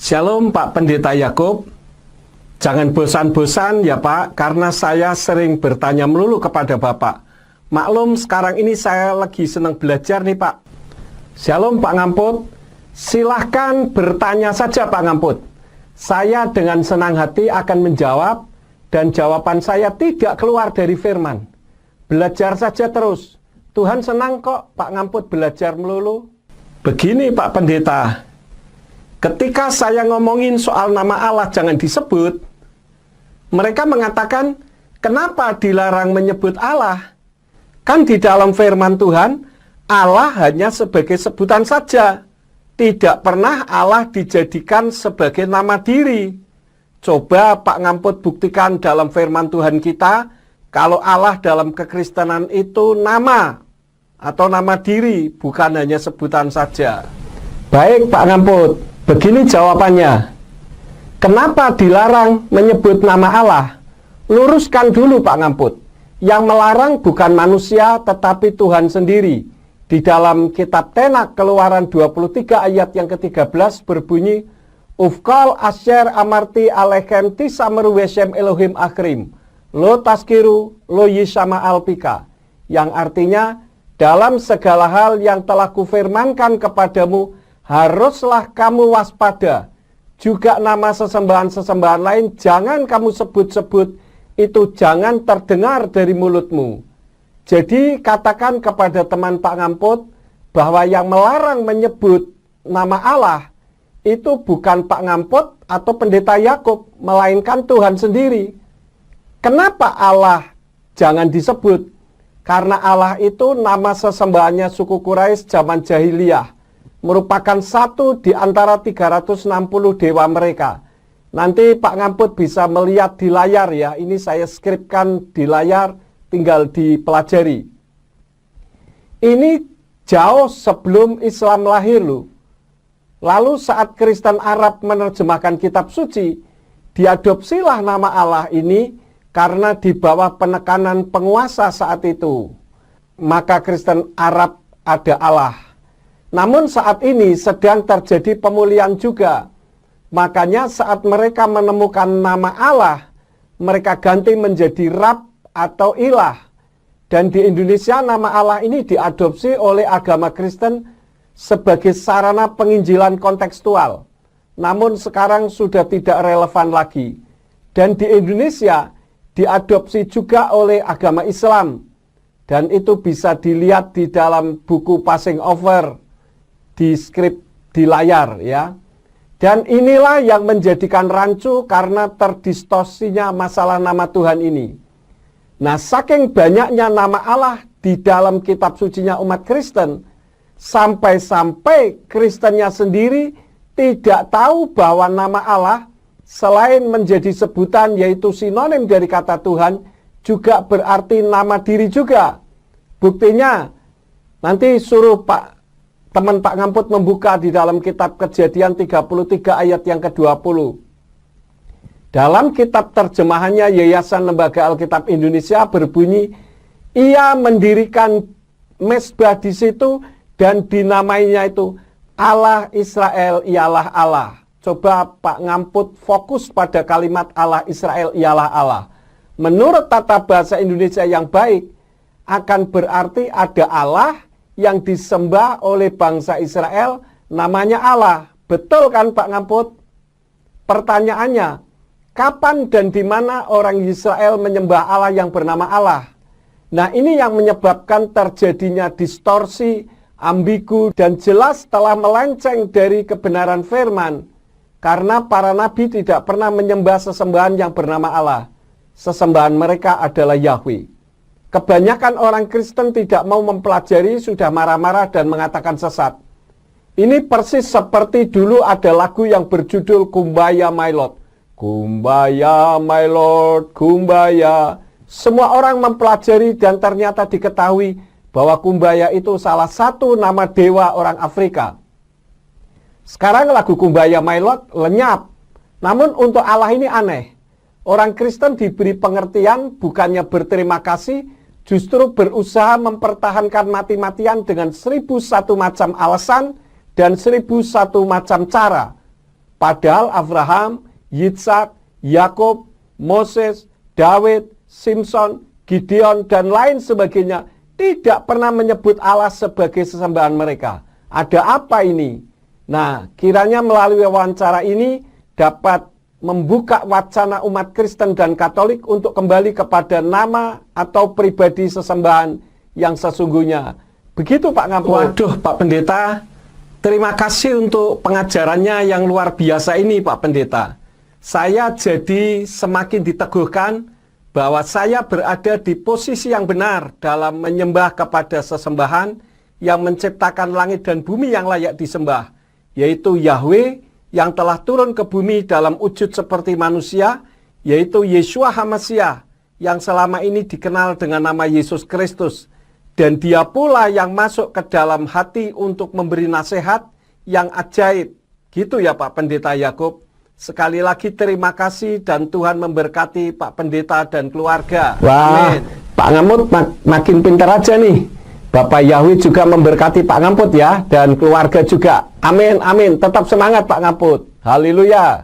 Shalom Pak Pendeta Yakub. Jangan bosan-bosan ya Pak, karena saya sering bertanya melulu kepada Bapak. Maklum sekarang ini saya lagi senang belajar nih Pak. Shalom Pak Ngamput. Silahkan bertanya saja Pak Ngamput. Saya dengan senang hati akan menjawab, dan jawaban saya tidak keluar dari firman. Belajar saja terus. Tuhan senang kok Pak Ngamput belajar melulu. Begini Pak Pendeta, ketika saya ngomongin soal nama Allah jangan disebut, mereka mengatakan, kenapa dilarang menyebut Allah? Kan di dalam firman Tuhan, Allah hanya sebagai sebutan saja. Tidak pernah Allah dijadikan sebagai nama diri. Coba Pak Ngamput buktikan dalam firman Tuhan kita, kalau Allah dalam kekristenan itu nama atau nama diri, bukan hanya sebutan saja. Baik Pak Ngamput, begini jawabannya. Kenapa dilarang menyebut nama Allah? Luruskan dulu Pak Ngamput. Yang melarang bukan manusia tetapi Tuhan sendiri. Di dalam kitab Tenak Keluaran 23 ayat yang ke-13 berbunyi, Ufkal asyer amarti alechem tisameru weshem Elohim akrim, lo taskiru lo yishama alpika. Yang artinya, dalam segala hal yang telah kufirmankan kepadamu, haruslah kamu waspada. Juga nama sesembahan-sesembahan lain jangan kamu sebut-sebut, itu jangan terdengar dari mulutmu. Jadi katakan kepada teman Pak Ngamput bahwa yang melarang menyebut nama Allah itu bukan Pak Ngamput atau Pendeta Yakub, melainkan Tuhan sendiri. Kenapa Allah jangan disebut? Karena Allah itu nama sesembahannya suku Quraisy zaman jahiliyah, merupakan satu di antara 360 dewa mereka. Nanti Pak Ngamput bisa melihat di layar ya, ini saya skripkan di layar, tinggal dipelajari. Ini jauh sebelum Islam lahir loh. Lalu saat Kristen Arab menerjemahkan kitab suci, diadopsilah nama Allah ini karena di bawah penekanan penguasa saat itu. Maka Kristen Arab ada Allah. Namun saat ini sedang terjadi pemulihan juga. Makanya saat mereka menemukan nama Allah, mereka ganti menjadi Rab atau Ilah. Dan di Indonesia nama Allah ini diadopsi oleh agama Kristen sebagai sarana penginjilan kontekstual. Namun sekarang sudah tidak relevan lagi. Dan di Indonesia diadopsi juga oleh agama Islam. Dan itu bisa dilihat di dalam buku Passing Over, di skrip di layar ya. Dan inilah yang menjadikan rancu karena terdistorsinya masalah nama Tuhan ini. Nah, saking banyaknya nama Allah di dalam kitab sucinya umat Kristen, sampai-sampai Kristennya sendiri tidak tahu bahwa nama Allah selain menjadi sebutan yaitu sinonim dari kata Tuhan, juga berarti nama diri juga. Buktinya, nanti suruh teman Pak Ngamput membuka di dalam kitab Kejadian 33 ayat yang ke-20. Dalam kitab terjemahannya Yayasan Lembaga Alkitab Indonesia berbunyi, ia mendirikan mezbah di situ dan dinamainya itu Allah Israel ialah Allah. Coba Pak Ngamput fokus pada kalimat Allah Israel ialah Allah. Menurut tata bahasa Indonesia yang baik, akan berarti ada Allah yang disembah oleh bangsa Israel, namanya Allah. Betul kan Pak Ngamput? Pertanyaannya, kapan dan di mana orang Israel menyembah Allah yang bernama Allah? Nah, ini yang menyebabkan terjadinya distorsi, ambigu, dan jelas telah melenceng dari kebenaran firman. Karena para nabi tidak pernah menyembah sesembahan yang bernama Allah. Sesembahan mereka adalah Yahweh. Kebanyakan orang Kristen tidak mau mempelajari, sudah marah-marah dan mengatakan sesat. Ini persis seperti dulu ada lagu yang berjudul Kumbaya My Lord. Kumbaya My Lord, Kumbaya. Semua orang mempelajari dan ternyata diketahui bahwa Kumbaya itu salah satu nama dewa orang Afrika. Sekarang lagu Kumbaya My Lord lenyap. Namun untuk Allah ini aneh. Orang Kristen diberi pengertian bukannya berterima kasih, justru berusaha mempertahankan mati-matian dengan 1001 macam alasan dan 1001 macam cara. Padahal Abraham, Yitzhak, Yakub, Moses, Daud, Simpson, Gideon, dan lain sebagainya tidak pernah menyebut Allah sebagai sesembahan mereka. Ada apa ini? Nah, kiranya melalui wawancara ini dapat membuka wacana umat Kristen dan Katolik untuk kembali kepada nama atau pribadi sesembahan yang sesungguhnya. Begitu Pak Ngamput. Waduh Pak Pendeta, terima kasih untuk pengajarannya yang luar biasa ini Pak Pendeta. Saya jadi semakin diteguhkan bahwa saya berada di posisi yang benar dalam menyembah kepada sesembahan yang menciptakan langit dan bumi yang layak disembah, yaitu Yahweh yang telah turun ke bumi dalam wujud seperti manusia, yaitu Yeshua HaMashiach yang selama ini dikenal dengan nama Yesus Kristus. Dan dia pula yang masuk ke dalam hati untuk memberi nasihat yang ajaib. Gitu ya Pak Pendeta Yakub. Sekali lagi terima kasih dan Tuhan memberkati Pak Pendeta dan keluarga. Wah, amin. Pak Ngamut makin pintar aja nih. Bapak Yahweh juga memberkati Pak Ngamput ya, dan keluarga juga. Amin, amin. Tetap semangat Pak Ngamput. Haleluya.